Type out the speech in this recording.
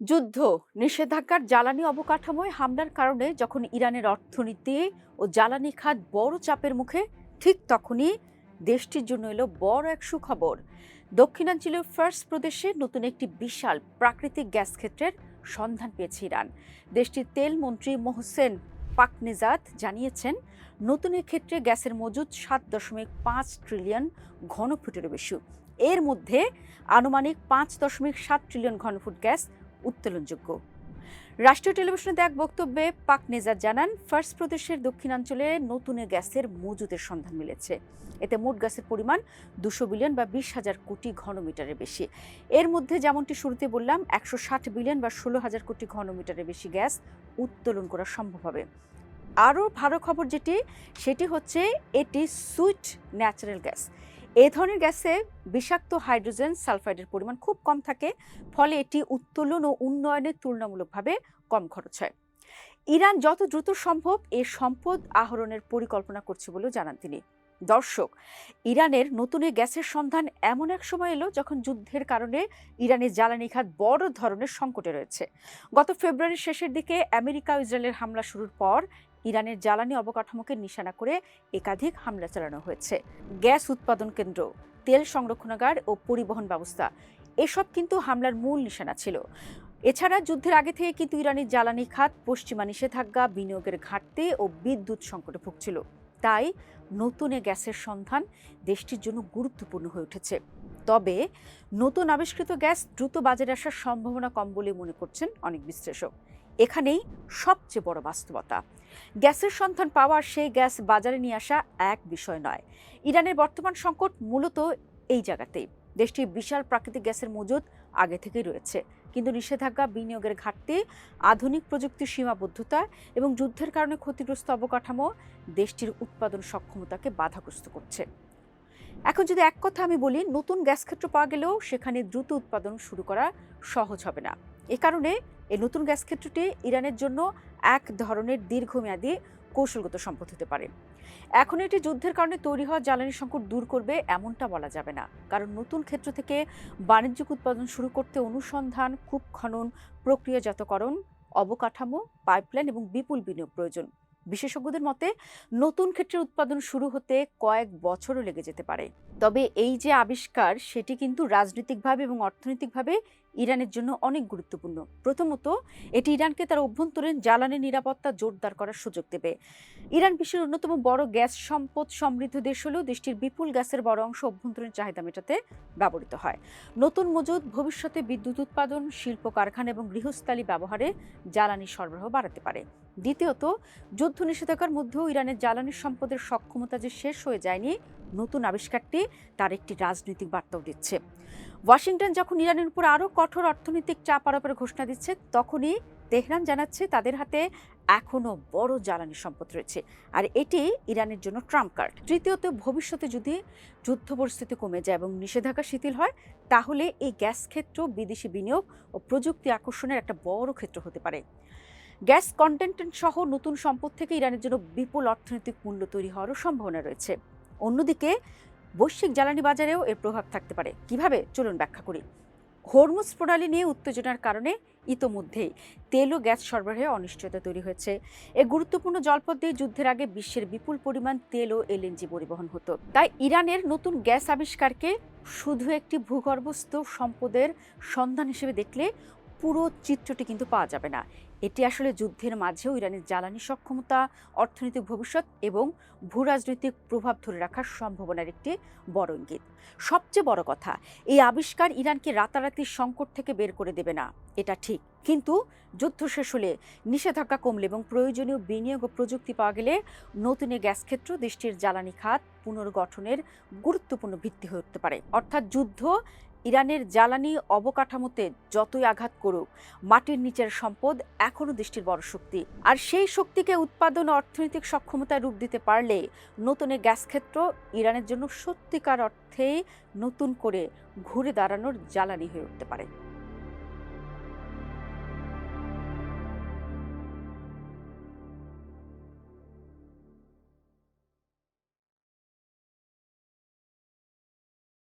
যুদ্ধ, নিষেধাজ্ঞার জ্বালানি অবকাঠামোয় হামলার কারণে যখন ইরানের অর্থনীতি ও জ্বালানি খাত বড় চাপের মুখে, ঠিক তখনই দেশটির জন্য এলো বড় এক সুখবর। দক্ষিণাঞ্চলীয় ফার্স প্রদেশে নতুন একটি বিশাল প্রাকৃতিক গ্যাস ক্ষেত্রের সন্ধান পেয়েছে ইরান। দেশটির তেল মন্ত্রী মোহসেন পাকনেজাদ জানিয়েছেন, নতুন এ ক্ষেত্রে গ্যাসের মজুদ ৭.৫ ট্রিলিয়ন ঘনফুটেরও বেশি। এর মধ্যে আনুমানিক ৫.৭ ট্রিলিয়ন ঘনফুট গ্যাস উত্তোলনযোগ্য। রাষ্ট্রীয় টেলিভিশনে এক বক্তব্যে পাকনেজাদ জানান, ফার্স প্রদেশের দক্ষিণাঞ্চলে নতুন গ্যাসের মজুদের সন্ধান মিলেছে। এতে মোট গ্যাসের পরিমাণ ২০০ বিলিয়ন বা ২০,০০০ কোটি ঘনমিটারের বেশি। এর মধ্যে যেমনটি শুরুতে বললাম, ১৬০ বিলিয়ন বা ১৬,০০০ কোটি ঘনমিটারের বেশি গ্যাস উত্তোলন করা সম্ভব হবে। আরও ভালো খবর সেটি হচ্ছে এটি সুইট ন্যাচারাল গ্যাস। এই ধরনের গ্যাসে বিষাক্ত হাইড্রোজেন সালফাইডের পরিমাণ খুব কম থাকে, ফলে এটি উত্তোলন ও উন্নয়নে তুলনামূলকভাবে কম খরচ হয়। ইরান যত দ্রুত সম্ভব এ সম্পদ আহরণের পরিকল্পনা করছে বলেও জানান তিনি। দর্শক, ইরানের নতুন এই গ্যাসের সন্ধান এমন এক সময় এলো যখন যুদ্ধের কারণে ইরানের জ্বালানি খাত বড় ধরনের সংকটে রয়েছে। গত ফেব্রুয়ারির শেষের দিকে আমেরিকা ও ইসরায়েলের হামলা শুরুর পর ইরানের জ্বালানি অবকাঠামোকে নিশানা করে একাধিক হামলা চালানো হয়েছে। গ্যাস উৎপাদন কেন্দ্র, তেল সংরক্ষণাগার ও পরিবহন ব্যবস্থা, এসব কিন্তু হামলার মূল নিশানা ছিল। এছাড়া যুদ্ধের আগে থেকে কিন্তু ইরানের জ্বালানি খাত পশ্চিমা নিষেধাজ্ঞা, বিনিয়োগের ঘাটতি ও বিদ্যুৎ সংকটে ভুগছিল। তাই নতুন এ গ্যাসের সন্ধান দেশটির জন্য গুরুত্বপূর্ণ হয়ে উঠেছে। তবে নতুন আবিষ্কৃত গ্যাস দ্রুত বাজারে আসার সম্ভাবনা কম বলে মনে করছেন অনেক বিশ্লেষক। এখানেই সবচেয়ে বড় বাস্তবতা। গ্যাসের সন্ধান পাওয়া, সেই গ্যাস বাজারে নিয়ে আসা এক বিষয় নয়। ইরানের বর্তমান সংকট মূলত এই জায়গাতেই। দেশটির বিশাল প্রাকৃতিক গ্যাসের মজুদ আগে থেকেই রয়েছে, কিন্তু নিষেধাজ্ঞা, বিনিয়োগের ঘাটতি, আধুনিক প্রযুক্তির সীমাবদ্ধতা এবং যুদ্ধের কারণে ক্ষতিগ্রস্ত অবকাঠামো দেশটির উৎপাদন সক্ষমতাকে বাধাগ্রস্ত করছে। এখন যদি এক কথা আমি বলি, নতুন গ্যাস ক্ষেত্র পাওয়া গেলেও সেখানে দ্রুত উৎপাদন শুরু করা সহজ হবে না। এ কারণে এই নতুন গ্যাস ক্ষেত্রটি ইরানের জন্য এক ধরনের দীর্ঘমেয়াদী কৌশলগত সম্পদ হতে পারে। এখন এটি যুদ্ধের কারণে তৈরি হওয়া জ্বালানি সংকট দূর করবে এমনটা বলা যাবে না, কারণ নতুন ক্ষেত্র থেকে বাণিজ্যিক উৎপাদন শুরু করতে অনুসন্ধান, কূপ খনন, প্রক্রিয়াজাতকরণ, অবকাঠামো, পাইপলাইন এবং বিপুল বিনিয়োগ প্রয়োজন। বিশেষজ্ঞদের মতে নতুন ক্ষেত্রে উৎপাদন শুরু হতে কয়েক বছরও লেগে যেতে পারে। তবে এই যে আবিষ্কার, সেটি কিন্তু রাজনৈতিকভাবে এবং অর্থনৈতিকভাবে ইরানের জন্য অনেক গুরুত্বপূর্ণ। প্রথমত, এটি ইরানকে তার অভ্যন্তরীণ জ্বালানি নিরাপত্তা জোরদার করার সুযোগ দেবে। ইরান বিশ্বের অন্যতম বড় গ্যাস সম্পদ সমৃদ্ধ দেশ হলেও দেশটির বিপুল গ্যাসের বড় অংশ অভ্যন্তরীণ চাহিদা মেটাতে ব্যবহৃত হয়। নতুন মজুদ ভবিষ্যতে বিদ্যুৎ উৎপাদন, শিল্প কারখানা এবং গৃহস্থালী ব্যবহারে জ্বালানি সরবরাহ বাড়াতে পারে। দ্বিতীয়ত, যুদ্ধ নিষেধাজ্ঞার মধ্যেও ইরানের জ্বালানি সম্পদের সক্ষমতা যে শেষ হয়ে যায়নি, নতুন আবিষ্কারটি তার একটি রাজনৈতিক বার্তাও দিচ্ছে। ওয়াশিংটন যখন ইরানের উপর আরও কঠোর অর্থনৈতিক চাপ আরোপের ঘোষণা দিচ্ছে, তখনই তেহরান জানাচ্ছে তাদের হাতে এখনও বড় জ্বালানি সম্পদ রয়েছে, আর এটি ইরানের জন্য ট্রাম্প কার্ড। তৃতীয়ত, ভবিষ্যতে যদি যুদ্ধ পরিস্থিতি কমে যায় এবং নিষেধাজ্ঞা শিথিল হয়, তাহলে এই গ্যাস ক্ষেত্র বিদেশি বিনিয়োগ ও প্রযুক্তি আকর্ষণের একটা বড় ক্ষেত্র হতে পারে। গ্যাস কন্টেন্ট সহ নতুন সম্পদ থেকে ইরানের জন্য বিপুল অর্থনৈতিক মূল্য তৈরি হওয়ারও সম্ভাবনা রয়েছে। অন্যদিকে বৈশ্বিক জ্বালানি বাজারেও এর প্রভাব থাকতে পারে। কিভাবে, চলুন ব্যাখ্যা করি। হরমুজ প্রণালী নিয়ে উত্তেজনার কারণে ইতোমধ্যেই তেল ও গ্যাস সরবরাহে অনিশ্চয়তা তৈরি হয়েছে। এই গুরুত্বপূর্ণ জলপথ দিয়ে যুদ্ধের আগে বিশ্বের বিপুল পরিমাণ তেল ও এলএনজি পরিবহন হতো। তাই ইরানের নতুন গ্যাস আবিষ্কারকে শুধু একটি ভূগর্ভস্থ সম্পদের সন্ধান হিসেবে দেখলে পুরো চিত্রটি কিন্তু পাওয়া যাবে না। এটি আসলে যুদ্ধের মাঝেও ইরানের জ্বালানি সক্ষমতা, অর্থনৈতিক ভবিষ্যৎ এবং ভূরাজনৈতিক প্রভাব ধরে রাখার সম্ভাবনার একটি বড় ইঙ্গিত। সবচেয়ে বড় কথা, এই আবিষ্কার ইরানকে রাতারাতি সংকট থেকে বের করে দেবে না, এটা ঠিক। কিন্তু যুদ্ধ শেষ হলে, নিষেধাজ্ঞা কমলে এবং প্রয়োজনীয় বিনিয়োগ ও প্রযুক্তি পাওয়া গেলে নতুন এই গ্যাস ক্ষেত্র দেশটির জ্বালানি খাত পুনর্গঠনের গুরুত্বপূর্ণ ভিত্তি হয়ে উঠতে পারে। অর্থাৎ যুদ্ধ ইরানের জ্বালানি অবকাঠামোতে যতই আঘাত করুক, মাটির নিচের সম্পদ এখনও দেশটির বড় শক্তি। আর সেই শক্তিকে উৎপাদন ও অর্থনৈতিক সক্ষমতায় রূপ দিতে পারলে নতুন এই গ্যাস ক্ষেত্র ইরানের জন্য সত্যিকার অর্থেই নতুন করে ঘুরে দাঁড়ানোর জ্বালানি হয়ে উঠতে পারে।